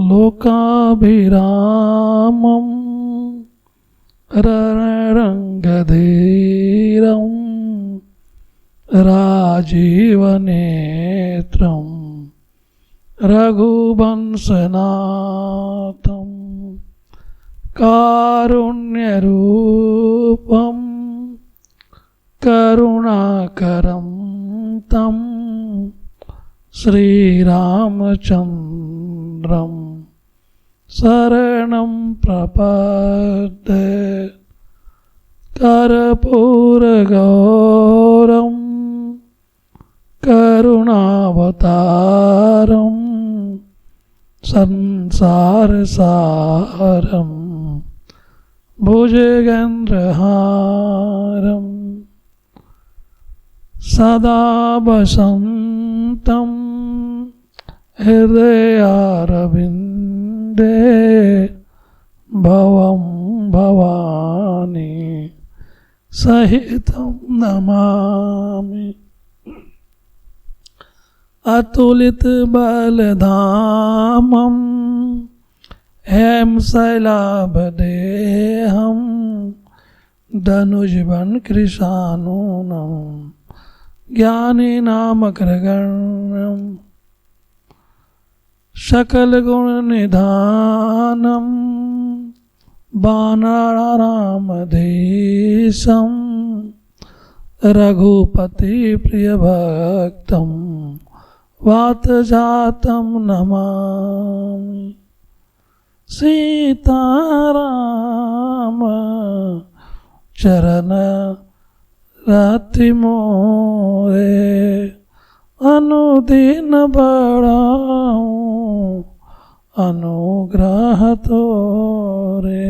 लोकाभिरामं रणरङ्गधीरं राजीवनेत्रं रघुवंशनाथं कारुण्यरूपं करुणाकरं तं श्रीरामचन्द्रं शरणं प्रपद्ये। कर्पूरगौरं करुणावतारं संसारसारं भुजगेन्द्रहारं सदा वसन्तं हृदयारविन्दे भवं भवानी सहितं नमामि। अतुलित बलधामं हेमशैलाभदेहं धनुजवन कृशानूनं ज्ञानिनामग्रगण्यं सकलगुणनिधानं वानराणामधीशं रघुपतिप्रियभक्तं वातजातं नमामि। सीताराम चरण रति मोरे अनुदिन बढ़ाऊं अनुग्रह तोरे।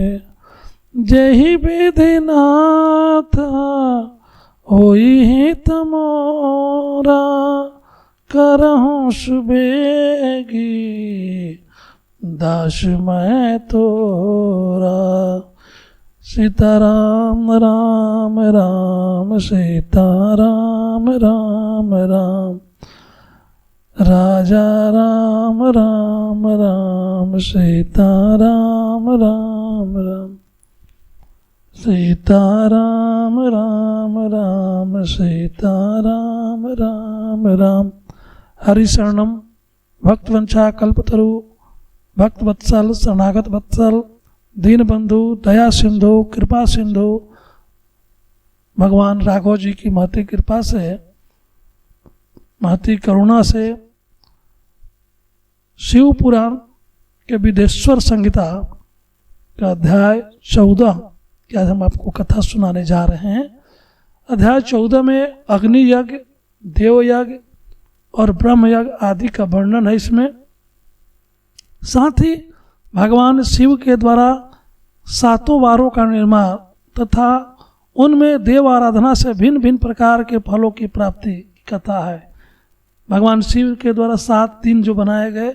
जहि विधिनाथ होई हित मोरा करहूँ सुबेगी दास मैं तोरा। सीताराम राम राम सीताराम राम राम राजा राम राम राम सीताराम राम राम सीताराम राम राम सीताराम राम राम। हरिशरणम भक्तवंशा कल्पतरु भक्तवत्सल शरणागत वत्सल दीनबंधु दया सिंधु कृपा सिंधु भगवान राघव जी की महती कृपा से महती करुणा से शिव पुराण के विदेश्वर संहिता का अध्याय 14 की आज हम आपको कथा सुनाने जा रहे हैं। अध्याय 14 में अग्नि यज्ञ, देव यज्ञ और ब्रह्म यज्ञ आदि का वर्णन है। इसमें साथ ही भगवान शिव के द्वारा 7 वारों का निर्माण तथा उनमें देव आराधना से भिन्न भिन्न प्रकार के फलों की प्राप्ति की कथा है। भगवान शिव के द्वारा 7 दिन जो बनाए गए,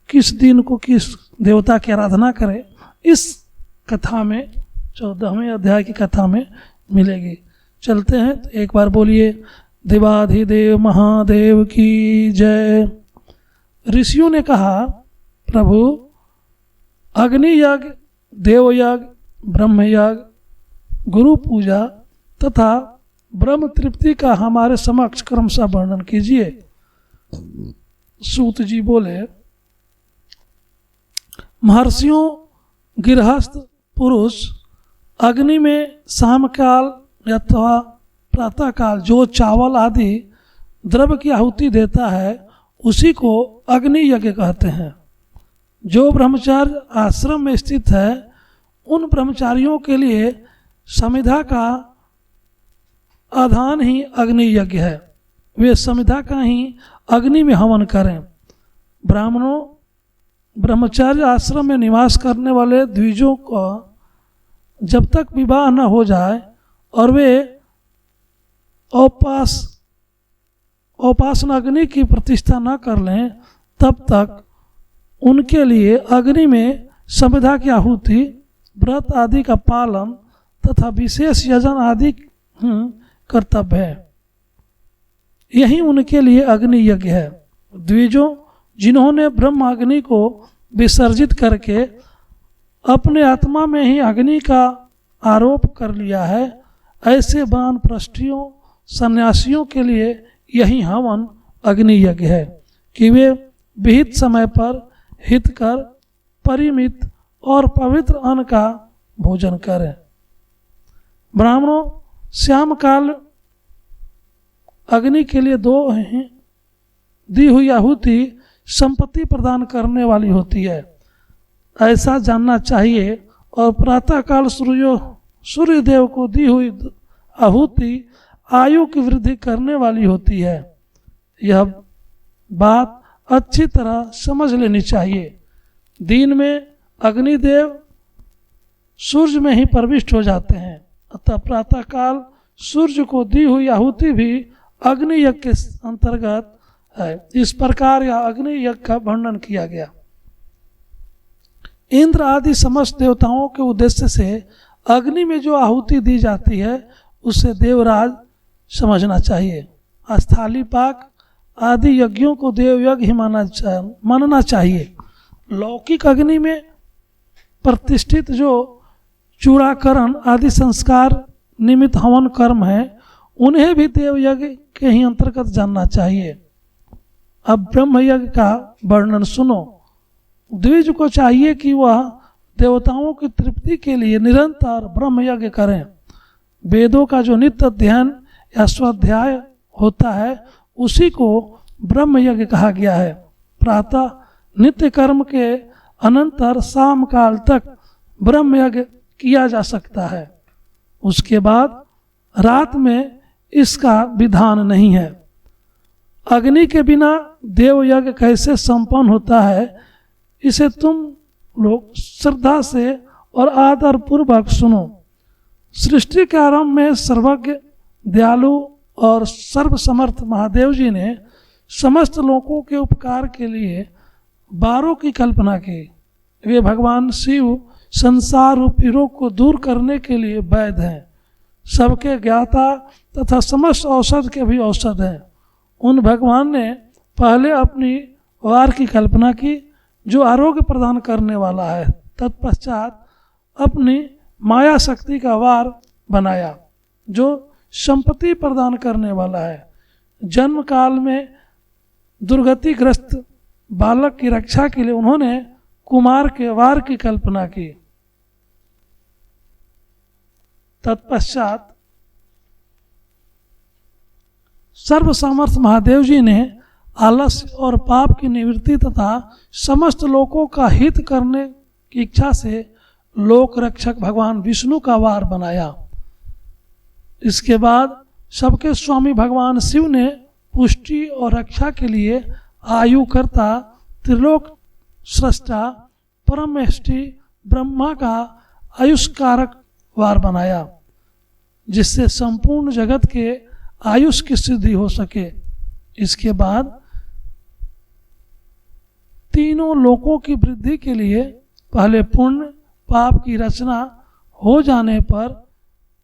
किस दिन को किस देवता की आराधना करें, इस कथा में 14वें अध्याय की कथा में मिलेगी। चलते हैं तो एक बार बोलिए देवाधिदेव महादेव की जय। ऋषियों ने कहा, प्रभु अग्नि यज्ञ, देव यज्ञ, ब्रह्म यज्ञ, गुरु पूजा तथा ब्रह्म तृप्ति का हमारे समक्ष क्रमशः वर्णन कीजिए। सूत जी बोले, महर्षियों गृहस्थ पुरुष अग्नि में शाम काल अथवा प्रातः काल जो चावल आदि द्रव्य की आहुति देता है उसी को अग्नि यज्ञ कहते हैं। जो ब्रह्मचार्य आश्रम में स्थित है उन ब्रह्मचारियों के लिए समिधा का आधान ही अग्नि यज्ञ है। वे समिधा का ही अग्नि में हवन करें। ब्राह्मणों ब्रह्मचार्य आश्रम में निवास करने वाले द्विजों को जब तक विवाह न हो जाए और वे औपासना अग्नि की प्रतिष्ठा न कर लें तब तक उनके लिए अग्नि में समिधा की आहुति, व्रत आदि का पालन तथा विशेष यजन आदि कर्तव्य है। यही उनके लिए अग्नि यज्ञ है। द्विजों जिन्होंने ब्रह्म अग्नि को विसर्जित करके अपने आत्मा में ही अग्नि का आरोप कर लिया है, ऐसे वानप्रस्थियों सन्यासियों के लिए यही हवन अग्नि यज्ञ है कि वे विहित समय पर हितकर परिमित और पवित्र अन्न का भोजन करें। ब्राह्मणों, श्याम काल अग्नि के लिए दी हुई आहुति संपत्ति प्रदान करने वाली होती है, ऐसा जानना चाहिए। और प्रातःकाल सूर्य देव को दी हुई आहुति आयु की वृद्धि करने वाली होती है। यह बात अच्छी तरह समझ लेनी चाहिए। दिन में अग्निदेव सूर्य में ही प्रविष्ट हो जाते हैं, अतः प्रातःकाल सूर्य को दी हुई आहुति भी अग्नि यज्ञ के अंतर्गत है। इस प्रकार यह अग्नि यज्ञ का वर्णन किया गया। इंद्र आदि समस्त देवताओं के उद्देश्य से अग्नि में जो आहुति दी जाती है उसे देवराज समझना चाहिए। स्थाली पाक आदि यज्ञों को देव यज्ञ ही मानना चाहिए। लौकिक अग्नि में प्रतिष्ठित जो चूड़ाकरण आदि संस्कार निमित्त हवन कर्म है, उन्हें भी देव यज्ञ के ही अंतर्गत जानना चाहिए। अब ब्रह्म यज्ञ का वर्णन सुनो। द्विज को चाहिए कि वह देवताओं की तृप्ति के लिए निरंतर ब्रह्म यज्ञ करें। वेदों का जो नित्य अध्ययन या स्वाध्याय होता है उसी को ब्रह्म यज्ञ कहा गया है। प्रातः नित्य कर्म के अनंतर शाम काल तक ब्रह्म यज्ञ किया जा सकता है। उसके बाद रात में इसका विधान नहीं है। अग्नि के बिना देव यज्ञ कैसे संपन्न होता है, इसे तुम लोग श्रद्धा से और आदर पूर्वक सुनो। सृष्टि के आरंभ में सर्वज्ञ, दयालु और सर्वसमर्थ महादेव जी ने समस्त लोगों के उपकार के लिए 12 की कल्पना की। वे भगवान शिव संसार रूपी रोग को दूर करने के लिए वैद्य हैं, सबके ज्ञाता तथा समस्त औषध के भी औषध हैं। उन भगवान ने पहले अपनी वार की कल्पना की जो आरोग्य प्रदान करने वाला है, तत्पश्चात अपनी माया शक्ति का वार बनाया जो संपत्ति प्रदान करने वाला है। जन्म काल में दुर्गतिग्रस्त बालक की रक्षा के लिए उन्होंने कुमार के वार की कल्पना की। तत्पश्चात सर्वसमर्थ महादेव जी ने आलस्य और पाप की निवृत्ति तथा समस्त लोगों का हित करने की इच्छा से लोक रक्षक भगवान विष्णु का वार बनाया। इसके बाद सबके स्वामी भगवान शिव ने पुष्टि और रक्षा के लिए आयुकर्ता त्रिलोक सृष्टा परमेष्टि ब्रह्मा का आयुष्कारक वार बनाया, जिससे संपूर्ण जगत के आयुष की सिद्धि हो सके। इसके बाद तीनों लोकों की वृद्धि के लिए पहले पुण्य पाप की रचना हो जाने पर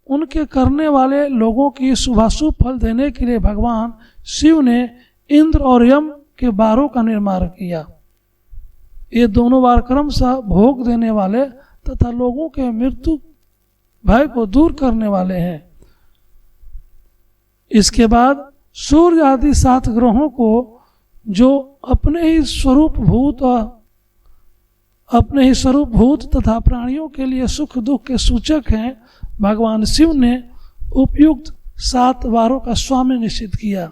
उनके करने वाले लोगों की शुभाशुभ फल देने के लिए भगवान शिव ने इंद्र और यम के वारों का निर्माण किया। ये दोनों वार क्रमशः भोग देने वाले तथा लोगों के मृत्यु भय को दूर करने वाले हैं। इसके बाद सूर्य आदि 7 ग्रहों को जो अपने ही स्वरूप भूत तथा प्राणियों के लिए सुख दुख के सूचक हैं, भगवान शिव ने उपयुक्त 7 वारों का स्वामी निश्चित किया।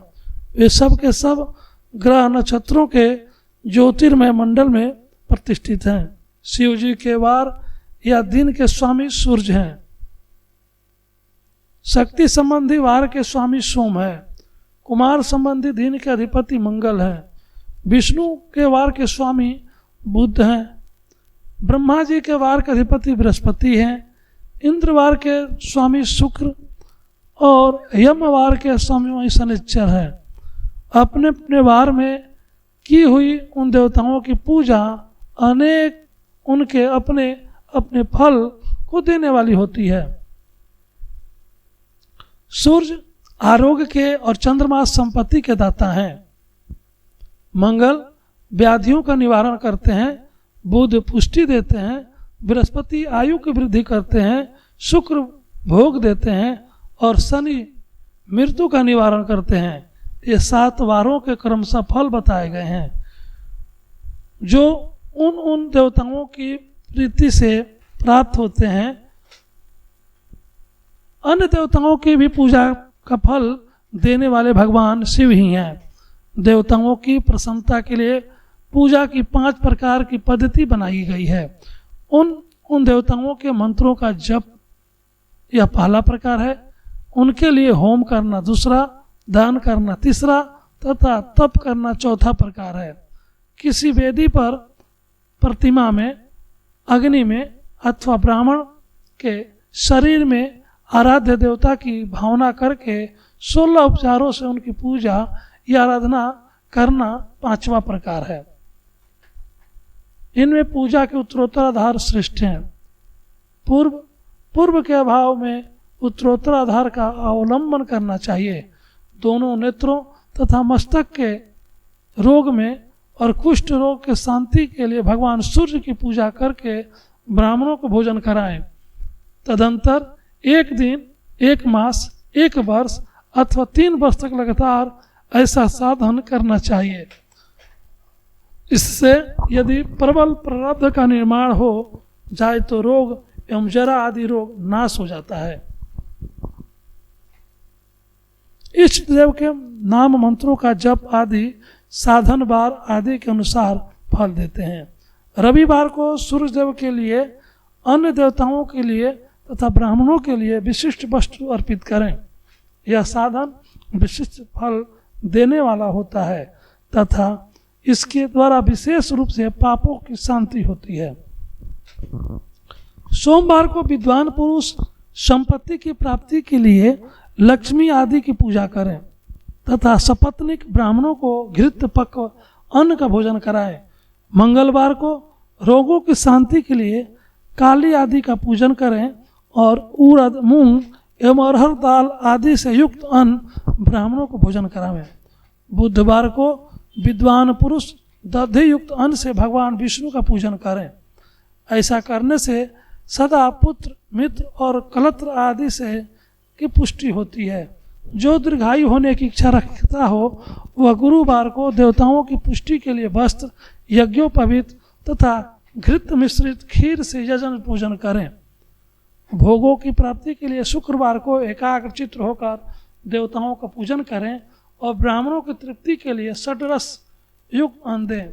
वे सब के सब ग्रह नक्षत्रों के ज्योतिर्मय मंडल में प्रतिष्ठित हैं। शिव जी के वार या दिन के स्वामी सूर्य हैं। शक्ति संबंधी वार के स्वामी सोम है। कुमार संबंधी दिन के अधिपति मंगल है। विष्णु के वार के स्वामी बुध हैं। ब्रह्मा जी के वार के अधिपति बृहस्पति हैं। इंद्र वार के स्वामी शुक्र और यम वार के स्वामी शनिश्चर है। अपने अपने वार में की हुई उन देवताओं की पूजा अनेक उनके अपने अपने फल को देने वाली होती है। सूर्य आरोग्य के और चंद्रमा संपत्ति के दाता हैं। मंगल व्याधियों का निवारण करते हैं बुध पुष्टि देते हैं, बृहस्पति आयु की वृद्धि करते हैं, शुक्र भोग देते हैं और शनि मृत्यु का निवारण करते हैं। ये 7 वारों के क्रमशः फल बताए गए हैं जो उन देवताओं की प्रीति से प्राप्त होते हैं। अन्य देवताओं की भी पूजा का फल देने वाले भगवान शिव ही हैं। देवताओं की प्रसन्नता के लिए पूजा की 5 प्रकार की पद्धति बनाई गई है। उन देवताओं के मंत्रों का जप यह पहला प्रकार है, उनके लिए होम करना दूसरा, दान करना तीसरा तथा तप करना चौथा प्रकार है। किसी वेदी पर, प्रतिमा में, अग्नि में अथवा ब्राह्मण के शरीर में आराध्य देवता की भावना करके 16 उपचारों से उनकी पूजा या आराधना करना 5वां प्रकार है। इनमें पूजा के उत्तरोत्तर आधार श्रेष्ठ हैं। पूर्व के अभाव में उत्तरोत्तर आधार का अवलंबन करना चाहिए। दोनों नेत्रों तथा मस्तक के रोग में और कुष्ठ रोग के शांति के लिए भगवान सूर्य की पूजा करके ब्राह्मणों को भोजन कराएं। तदंतर 1 दिन, 1 मास, 1 वर्ष अथवा 3 वर्ष तक लगातार ऐसा साधन करना चाहिए। इससे यदि प्रबल प्रारब्ध का निर्माण हो जाए तो रोग एवं जरा आदि रोग नाश हो जाता है। इष्ट देव के नाम मंत्रों का जप आदि साधन बार आदि के अनुसार फल देते हैं। रविवार को सूर्य देव के लिए, अन्य देवताओं के लिए तथा ब्राह्मणों के लिए विशिष्ट वस्तु अर्पित करें। यह साधन विशिष्ट फल देने वाला होता है तथा इसके द्वारा विशेष रूप से पापों की शांति होती है। सोमवार को विद्वान पुरुष संपत्ति की प्राप्ति के लिए लक्ष्मी आदि की पूजा करें तथा सपत्निक ब्राह्मणों को घृत पक्व अन्न का भोजन कराएं। मंगलवार को रोगों की शांति के लिए काली आदि का पूजन करें और उड़द, मूंग एवं अरहर दाल आदि से युक्त अन्न ब्राह्मणों को भोजन करावें। बुधवार को विद्वान पुरुष दधि युक्त अन्न से भगवान विष्णु का पूजन करें। ऐसा करने से सदा पुत्र, मित्र और कलत्र आदि से की पुष्टि होती है। जो दीर्घायु होने की इच्छा रखता हो वह गुरुवार को देवताओं की पुष्टि के लिए वस्त्र, यज्ञोपवीत तथा घृत मिश्रित खीर से यजन पूजन करें। भोगों की प्राप्ति के लिए शुक्रवार को एकाग्रचित्त होकर देवताओं का पूजन करें और ब्राह्मणों की तृप्ति के लिए षड्रस युक्त अन्न दें।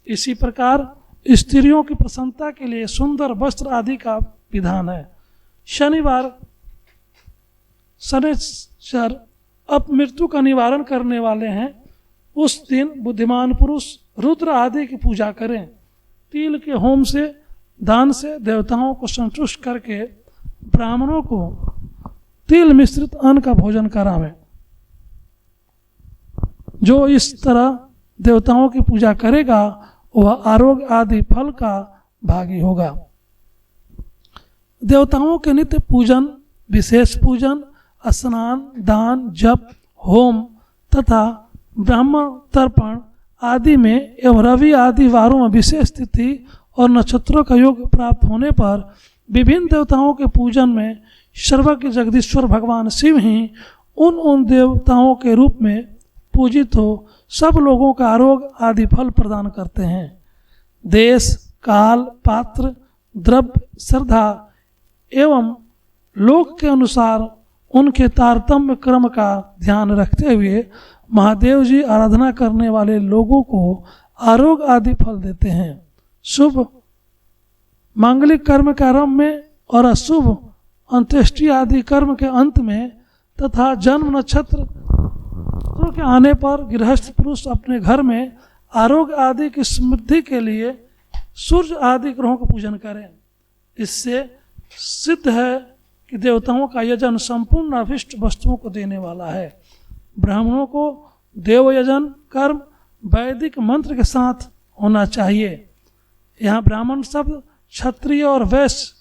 इसी प्रकार स्त्रियों की प्रसन्नता के लिए सुंदर वस्त्र आदि का विधान है। शनिवार शनिश्चर अपमृत्यु का निवारण करने वाले हैं। उस दिन बुद्धिमान पुरुष रुद्र आदि की पूजा करें। तिल के होम से, दान से देवताओं को संतुष्ट करके ब्राह्मणों को तिल मिश्रित अन्न का भोजन करावें। जो इस तरह देवताओं की पूजा करेगा वह आरोग्य आदि फल का भागी होगा। देवताओं के नित्य पूजन, विशेष पूजन, स्नान, दान, जप, होम तथा ब्राह्मण तर्पण आदि में एवं रवि आदि वारों में विशेष तिथि और नक्षत्रों का योग प्राप्त होने पर विभिन्न देवताओं के पूजन में सर्वज्ञ जगदीश्वर भगवान शिव ही उन देवताओं के रूप में पूजित हो सब लोगों का आरोग्य आदि फल प्रदान करते हैं। देश, काल, पात्र, द्रव्य, श्रद्धा एवं लोक के अनुसार उनके तारतम्य क्रम का ध्यान रखते हुए महादेव जी आराधना करने वाले लोगों को आरोग्य आदि फल देते हैं। शुभ मांगलिक कर्म के आरंभ में और अशुभ अंत्येष्टि आदि कर्म के अंत में तथा जन्म नक्षत्र के आने पर गृहस्थ पुरुष अपने घर में आरोग्य आदि की समृद्धि के लिए सूर्य आदि ग्रहों का पूजन करें। इससे सिद्ध है कि देवताओं का यजन संपूर्ण अभिष्ट वस्तुओं को देने वाला है। ब्राह्मणों को देव यजन कर्म वैदिक मंत्र के साथ होना चाहिए। यहाँ ब्राह्मण शब्द क्षत्रिय और वैश्य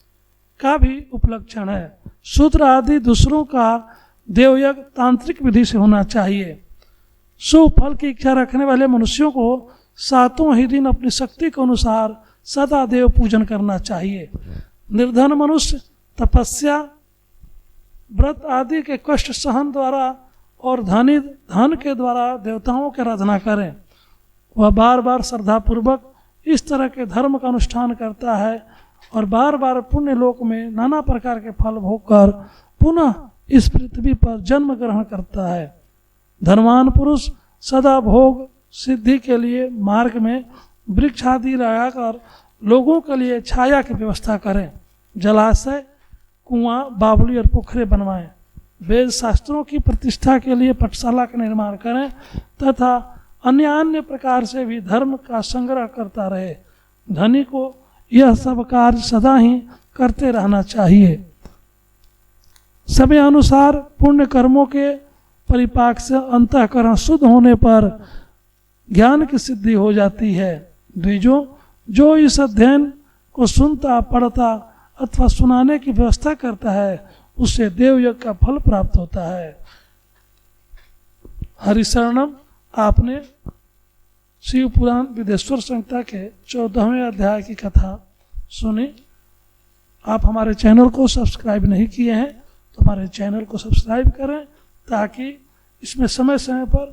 का भी उपलक्षण है। शूद्र आदि दूसरों का देवयज्ञ तांत्रिक विधि से होना चाहिए। शुभ फल की इच्छा रखने वाले मनुष्यों को 7 ही दिन अपनी शक्ति के अनुसार सदा देव पूजन करना चाहिए। निर्धन मनुष्य तपस्या, व्रत आदि के कष्ट सहन द्वारा और धन के द्वारा देवताओं की आराधना करें। वह बार बार श्रद्धापूर्वक इस तरह के धर्म का अनुष्ठान करता है और बार बार पुण्य लोक में नाना प्रकार के फल भोगकर पुनः इस पृथ्वी पर जन्म ग्रहण करता है। धनवान पुरुष सदा भोग सिद्धि के लिए मार्ग में वृक्ष आदि लगाकर लोगों के लिए छाया की व्यवस्था करें। जलाशय, कुआं, बावली और पोखरे बनवाएं। वेद शास्त्रों की प्रतिष्ठा के लिए पाठशाला का निर्माण करें तथा अन्य प्रकार से भी धर्म का संग्रह करता रहे। धनी को यह सब कार्य सदा ही करते रहना चाहिए। समय अनुसार पुण्य कर्मों के परिपाक से अंतःकरण शुद्ध होने पर ज्ञान की सिद्धि हो जाती है। द्विजों, जो इस अध्ययन को सुनता, पढ़ता अथवा सुनाने की व्यवस्था करता है उससे देवयज्ञ का फल प्राप्त होता है। हरिशरणम, आपने शिव पुराण विदेश्वर संहिता के 14वें अध्याय की कथा सुनी। आप हमारे चैनल को सब्सक्राइब नहीं किए हैं तो हमारे चैनल को सब्सक्राइब करें ताकि इसमें समय समय पर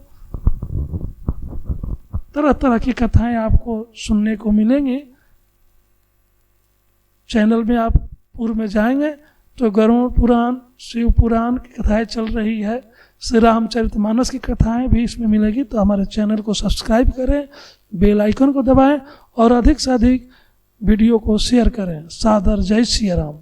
तरह तरह की कथाएं आपको सुनने को मिलेंगी। चैनल में आप पूर्व में जाएंगे तो गरुड़ पुराण, शिव पुराण की कथाएं चल रही है, श्री रामचरितमानस की कथाएं भी इसमें मिलेगी। तो हमारे चैनल को सब्सक्राइब करें, बेल आइकन को दबाएं और अधिक से अधिक वीडियो को शेयर करें। सादर जय सिया राम।